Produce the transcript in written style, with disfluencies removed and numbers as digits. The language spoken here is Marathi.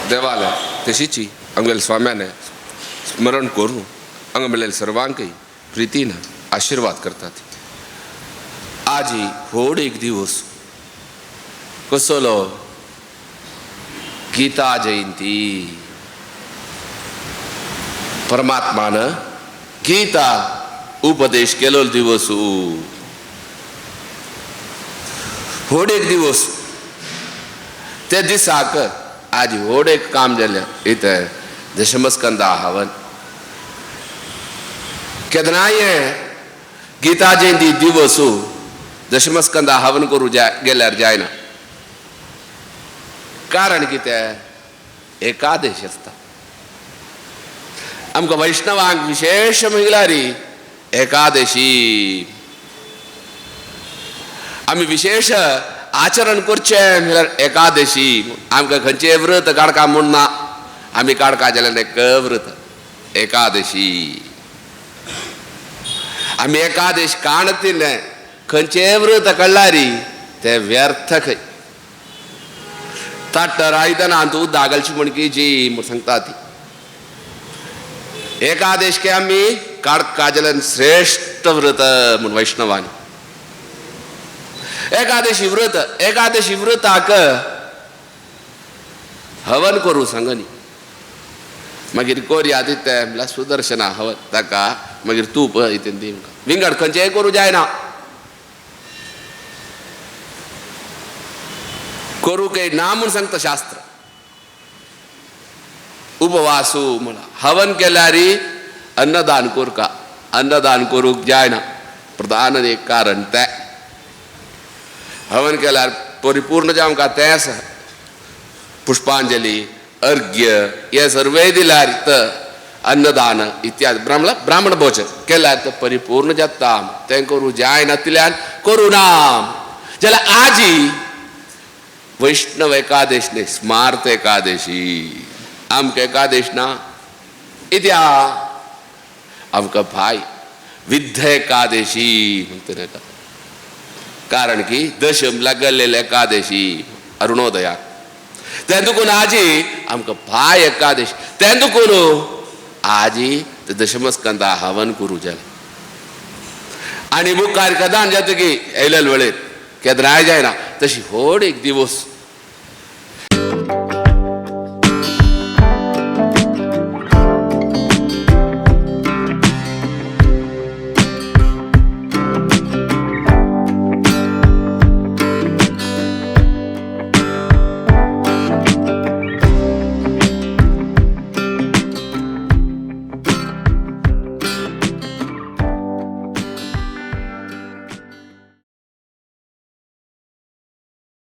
देवालय तशीची आमगेल स्वाम्याने स्मरण करून हांगा म्हणलेले सर्वांकय प्रितीन आशीर्वाद करतात. आज व्हड एक दिवस कसलो गीता जयंती. परमात्मान गीता उपदेश केलो दिवस. व्हड एक दिवस त्या दिसाक आज व्हड एक काम जालें. इथं दशमस्कंदा हवन केदनाय गीता जयंती दिवस दशमस्कंदा हवन करू गेल्यार जायना. कारण कितें एकादशी आसता. आमकां वैष्णवांक विशेष म्हळ्यार एकादशी. आमी विशेष आचरण करचें म्हळ्यार एकादशी. आमकां खंयचें व्रत काडका म्हूण ना. आमी काडका जाल्यार एक व्रत एकादशी. आमी एकादश काणतिले खंयचें व्रत काडल्यार तें व्यर्थ खंय. ताट रायतना तूं दागलची म्हणकी जी म्हूण सांगता ती. एकादश के आमी काडका जाल्यार श्रेष्ठ व्रत म्हूण वैष्णवांनी. एकादशी व्रताक हवन करूं सांगनी. मागीर कोरया तितें म्हळ्यार सुदर्शना हवन ताका मागीर तूप हितून दी. विंगड खंयचेंय करूं जायना. करूंक ना म्हूण सांगता शास्त्र. उपवासू म्हणा हवन केल्यार अन्नदान करका. अन्नदान करूंक जायना. प्रधान एक कारण तें. हवन केल्यार परिपूर्ण जे आमकां तें आसा पुष्पांजली अर्घ्य हे सर्वे दिल्यार अन्नदान इत्यादी ब्राह्मण भोजन केल्यार तें परिपूर्ण जाता. तें करूं जायनातल्यान करूं ना जाल्यार आजी वैष्णव एकादश न्ही स्मार्त एकादशी. आमकां एकादश ना इत्या आमकां भाय विद्ध एकादशी म्हणटा. कारण की दशम लागलेले एकादशी अरुणोदया. तें दुखून आजी आमकां भाय एकादशी. तें दुखून आजी दशमस्कंदा हवन करूं जालें. आनी मुखार कदान जाता की येयलेले वेळेर केदनाय जायना. तशी व्हड एक दिवस